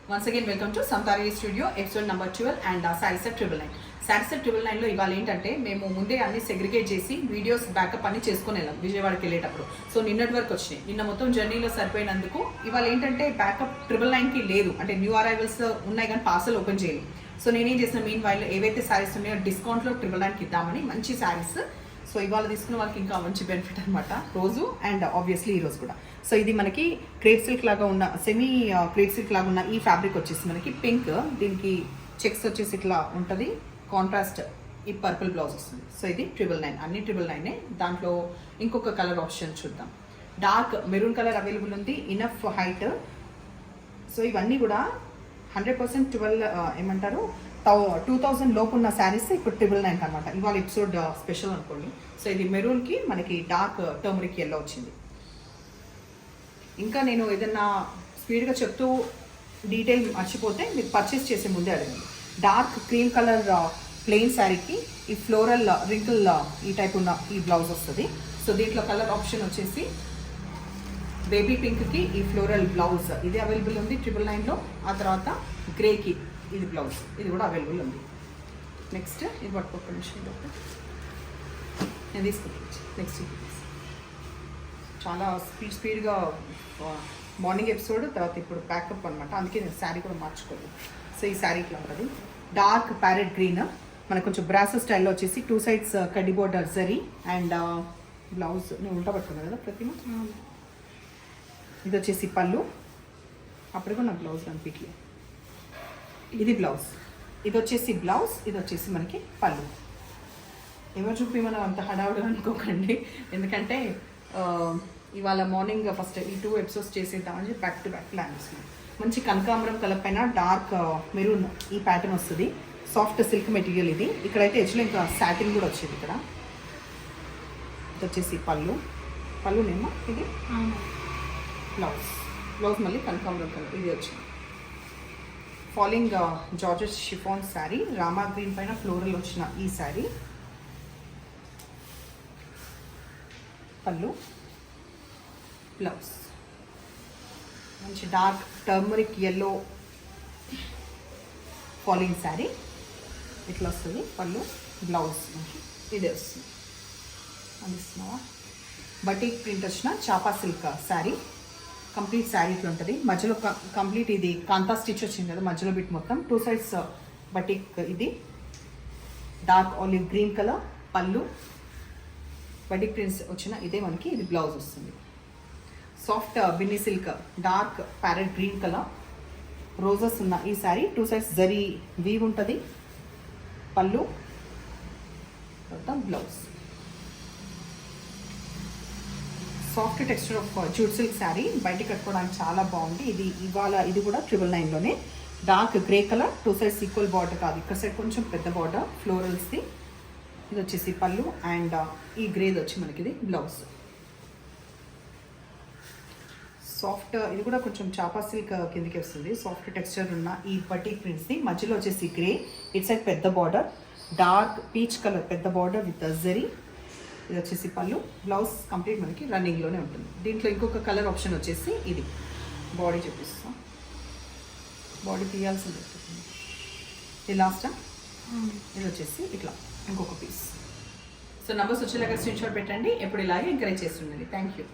Once again, welcome to Samtari Studio, episode number 12 and Sarees at 999. Sarees at 999 లో ఇవాళ ఏంటంటే మేము ముందే అన్ని సెగ్రిగేట్ చేసి వీడియోస్ బ్యాకప్ అన్ని చేసుకుని వెళ్ళాం విజయవాడకి వెళ్ళేటప్పుడు. సో నిన్నటి వరకు వచ్చినాయి. నిన్న మొత్తం జర్నీలో సరిపోయినందుకు ఇవాళ ఏంటంటే బ్యాకప్ 999కి లేదు, అంటే న్యూ అరైవల్స్ ఉన్నాయి కానీ పార్సల్ ఓపెన్ చేయలేదు. సో నేనేం చేసిన మీన్ వైల్ ఏవైతే శారీస్ ఉన్నాయో డిస్కౌంట్లో 999కి ఇద్దామని మంచి శారీస్. సో ఇవాళ తీసుకున్న వాళ్ళకి ఇంకా మంచి బెనిఫిట్ అనమాట రోజు అండ్ ఆబ్వియస్లీ ఈరోజు కూడా. సో ఇది మనకి క్రేప్ సిల్క్ లాగా ఉన్న సెమీ క్రేప్ సిల్క్ లాగా ఉన్న ఈ ఫ్యాబ్రిక్ వచ్చేసి మనకి పింక్, దీనికి చెక్స్ వచ్చేసి ఇట్లా ఉంటుంది, కాంట్రాస్ట్ ఈ పర్పుల్ బ్లౌజ్ వస్తుంది. సో ఇది 999, అన్ని 999. దాంట్లో ఇంకొక కలర్ ఆప్షన్ చూద్దాం. డార్క్ మెరూన్ కలర్ అవైలబుల్ ఉంది, ఇనఫ్ హైట్. సో ఇవన్నీ కూడా 100% 2000 లోపు ఉన్న శారీస్ ఇప్పుడు 999 అనమాట. ఇవాళ ఎపిసోడ్ స్పెషల్ అనుకోండి. సో ఇది మెరూన్కి మనకి డార్క్ టర్మరిక్ ఎల్లో వచ్చింది. ఇంకా నేను ఏదన్నా స్పీడ్గా చెప్తూ డీటెయిల్ మర్చిపోతే మీరు పర్చేస్ చేసే ముందే అడగండి. డార్క్ క్రీమ్ కలర్ ప్లెయిన్ శారీకి ఈ ఫ్లోరల్ రింకిల్ ఈ టైప్ ఉన్న ఈ బ్లౌజ్ వస్తుంది. సో దీంట్లో కలర్ ఆప్షన్ వచ్చేసి బేబీ పింక్కి ఈ ఫ్లోరల్ బ్లౌజ్ ఇది అవైలబుల్ ఉంది 999లో. ఆ తర్వాత గ్రేకి ఇది బ్లౌజ్, ఇది కూడా అవైలబుల్ ఉంది. నెక్స్ట్ ఇది పట్టుకోక మిషన్ నేను తీసుకుంటాను. నెక్స్ట్ చాలా స్పీడ్గా మార్నింగ్ ఎపిసోడ్ తర్వాత ఇప్పుడు ప్యాకప్ అనమాట, అందుకే నేను శారీ కూడా మార్చుకోలేదు. సో ఈ శారీ ఇట్లా ఉంటుంది, డార్క్ ప్యారెట్ గ్రీన్, మనకు కొంచెం బ్రాసో స్టైల్లో వచ్చేసి 2 sides కడ్డీ బోర్డర్ జరీ అండ్ బ్లౌజ్ నేను ఉల్టా పట్టుకున్నాను కదా ప్రతిమ. ఇది వచ్చేసి పళ్ళు, అప్పుడు కూడా నాకు బ్లౌజ్ కనిపించలేదు. ఇది బ్లౌజ్, ఇది వచ్చేసి బ్లౌజ్, ఇది వచ్చేసి మనకి పళ్ళు. ఎవరు చూపి మనం అంత హడావుడిగా అనుకోకండి, ఎందుకంటే ఇవాళ మార్నింగ్ ఫస్ట్ ఈ 2 episodes చేసేద్దామని చెప్పి బ్యాక్ టు బ్యాక్ ప్లాన్ చేస్తున్నాం. మంచి కనకాంబరం కలర్ పైన డార్క్ మెరూన్ ఈ ప్యాటర్న్ వస్తుంది, సాఫ్ట్ సిల్క్ మెటీరియల్ ఇది. ఇక్కడైతే ఎడ్జ్లో ఇంకా సాటిన్ కూడా వచ్చింది. ఇక్కడ ఇది వచ్చేసి పళ్ళునేమో, ఇది బ్లౌజ్ మళ్ళీ కనకాంబరం కలర్ ఇది వచ్చింది. Falling georgette chiffon sari, Rama green పైన ఫ్లోరల్ వచ్చిన ఈ శారీ. పళ్ళు, బ్లౌజ్ మంచి dark turmeric yellow falling sari ఇట్లా వస్తుంది. పళ్ళు, బ్లౌజ్ ఇదే వస్తుంది. అందిస్తున్నావా? బటిక్ ప్రింట్ వచ్చిన చాపా సిల్క్ శారీ, కంప్లీట్ శారీ ఇట్లా ఉంటుంది. మధ్యలో కంప్లీట్ ఇది కాంతా స్టిచ్ వచ్చింది కదా మధ్యలో బిట్ మొత్తం. 2 sides బటిక్, ఇది dark olive green colour pallu, batik prints వచ్చిన ఇదే మనకి ఇది బ్లౌజ్ వస్తుంది. Soft Binny silk dark parrot green colour roses ఉన్న ఈ శారీ 2 sides జరీ వీవ్ ఉంటుంది. Pallu, blouse. Soft texture of jute silk sari, బయటికి కట్టుకోవడానికి చాలా బాగుంది. ఇది ఇవాళ ఇది కూడా 999లోనే. Dark grey colour, 2 sides equal border కాదు, ఇక్కడ సైడ్ కొంచెం పెద్ద బార్డర్ ఫ్లోరల్స్ది. ఇది వచ్చేసి పళ్ళు అండ్ ఈ గ్రేది వచ్చి మనకి ఇది బ్లౌజ్. సాఫ్ట్ ఇది కూడా కొంచెం చాపా సిల్క్ కిందకి వస్తుంది. సాఫ్ట్ టెక్స్చర్ ఉన్న ఈ బటిక్ ప్రింట్స్ది మధ్యలో వచ్చేసి గ్రే, ఇట్ సైడ్ పెద్ద బార్డర్, డార్క్ పీచ్ కలర్ పెద్ద బార్డర్ విత్ జరీ. ఇది వచ్చేసి పళ్ళు, బ్లౌజ్ కంప్లీట్ మనకి రన్నింగ్లోనే ఉంటుంది. దీంట్లో ఇంకొక కలర్ ఆప్షన్ వచ్చేసి ఇది బాడీ చూపిస్తాం. బాడీ తీయాల్సింది ఇది లాస్టా. ఇది వచ్చేసి ఇట్లా ఇంకొక పీస్. సో నంబర్స్ వచ్చేలాగా స్క్రీన్ షాట్ పెట్టండి. ఎప్పుడు ఇలాగే ఎంకరేజ్ చేస్తుండండి. Thank you.